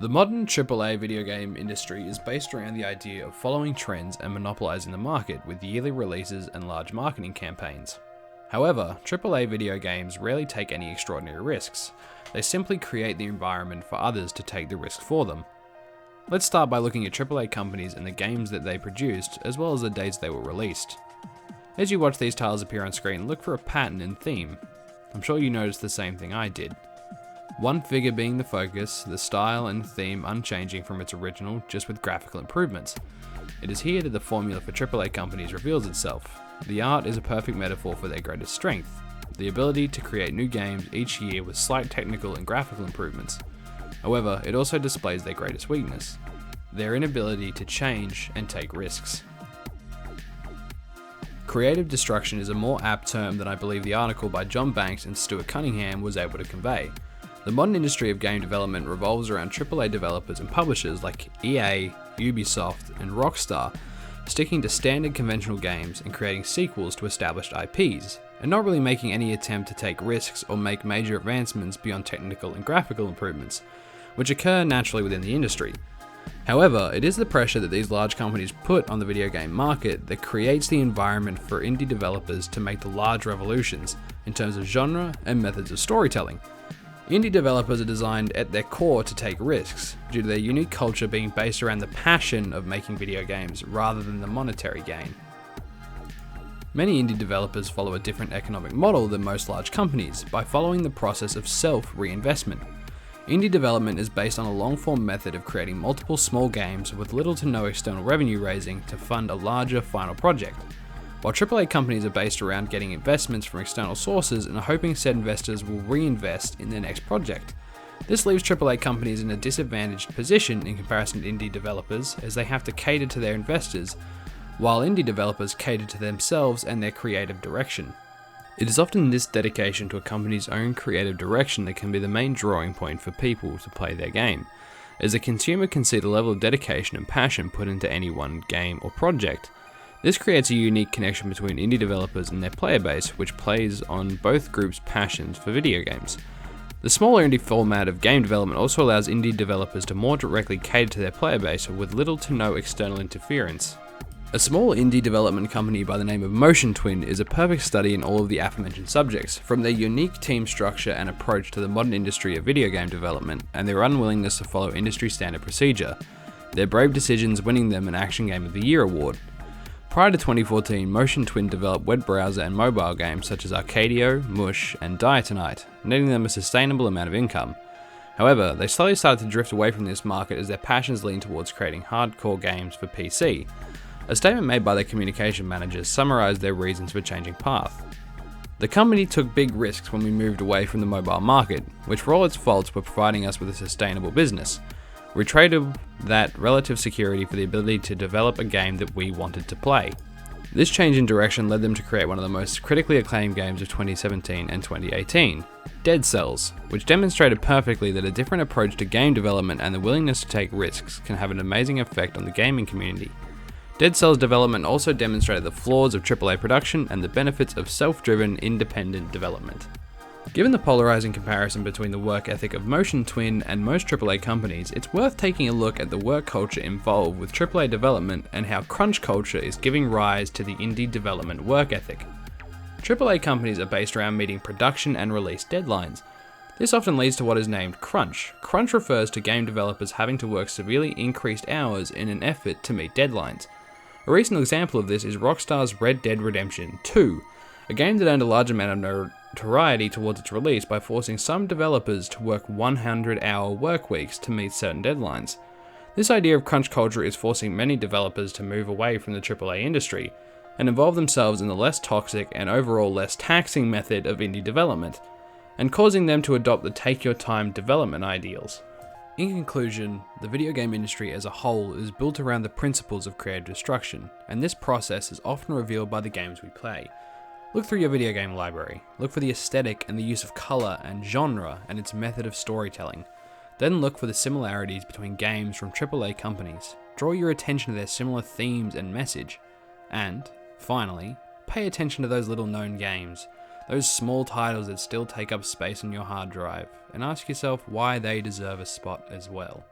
The modern AAA video game industry is based around the idea of following trends and monopolizing the market with yearly releases and large marketing campaigns. However, AAA video games rarely take any extraordinary risks. They simply create the environment for others to take the risk for them. Let's start by looking at AAA companies and the games that they produced, as well as the dates they were released. As you watch these titles appear on screen, look for a pattern and theme. I'm sure you noticed the same thing I did. One figure being the focus, the style and theme unchanging from its original, just with graphical improvements. It is here that the formula for AAA companies reveals itself. The art is a perfect metaphor for their greatest strength, the ability to create new games each year with slight technical and graphical improvements. However, it also displays their greatest weakness, their inability to change and take risks. Creative destruction is a more apt term than I believe the article by John Banks and Stuart Cunningham was able to convey. The modern industry of game development revolves around AAA developers and publishers like EA, Ubisoft, and Rockstar, sticking to standard conventional games and creating sequels to established IPs, and not really making any attempt to take risks or make major advancements beyond technical and graphical improvements, which occur naturally within the industry. However, it is the pressure that these large companies put on the video game market that creates the environment for indie developers to make the large revolutions in terms of genre and methods of storytelling. Indie developers are designed at their core to take risks, due to their unique culture being based around the passion of making video games rather than the monetary gain. Many indie developers follow a different economic model than most large companies by following the process of self-reinvestment. Indie development is based on a long-form method of creating multiple small games with little to no external revenue raising to fund a larger final project. While AAA companies are based around getting investments from external sources and are hoping said investors will reinvest in their next project. This leaves AAA companies in a disadvantaged position in comparison to indie developers, as they have to cater to their investors, while indie developers cater to themselves and their creative direction. It is often this dedication to a company's own creative direction that can be the main drawing point for people to play their game, as the consumer can see the level of dedication and passion put into any one game or project. This creates a unique connection between indie developers and their player base, which plays on both groups' passions for video games. The smaller indie format of game development also allows indie developers to more directly cater to their player base with little to no external interference. A small indie development company by the name of Motion Twin is a perfect study in all of the aforementioned subjects, from their unique team structure and approach to the modern industry of video game development, and their unwillingness to follow industry standard procedure, their brave decisions winning them an Action Game of the Year award. Prior to 2014, Motion Twin developed web browser and mobile games such as Arcadio, Mush, and Diatonite, netting them a sustainable amount of income. However, they slowly started to drift away from this market as their passions leaned towards creating hardcore games for PC. A statement made by their communication managers summarized their reasons for changing path. The company took big risks when we moved away from the mobile market, which for all its faults were providing us with a sustainable business. We traded that relative security for the ability to develop a game that we wanted to play. This change in direction led them to create one of the most critically acclaimed games of 2017 and 2018, Dead Cells, which demonstrated perfectly that a different approach to game development and the willingness to take risks can have an amazing effect on the gaming community. Dead Cells development also demonstrated the flaws of AAA production and the benefits of self-driven, independent development. Given the polarizing comparison between the work ethic of Motion Twin and most AAA companies, it's worth taking a look at the work culture involved with AAA development and how crunch culture is giving rise to the indie development work ethic. AAA companies are based around meeting production and release deadlines. This often leads to what is named crunch. Crunch refers to game developers having to work severely increased hours in an effort to meet deadlines. A recent example of this is Rockstar's Red Dead Redemption 2, a game that earned a large amount of notoriety towards its release by forcing some developers to work 100-hour work weeks to meet certain deadlines. This idea of crunch culture is forcing many developers to move away from the AAA industry and involve themselves in the less toxic and overall less taxing method of indie development, and causing them to adopt the take-your-time development ideals. In conclusion, the video game industry as a whole is built around the principles of creative destruction, and this process is often revealed by the games we play. Look through your video game library, look for the aesthetic and the use of color and genre and its method of storytelling. Then look for the similarities between games from AAA companies. Draw your attention to their similar themes and message. And, finally, pay attention to those little known games, those small titles that still take up space on your hard drive, and ask yourself why they deserve a spot as well.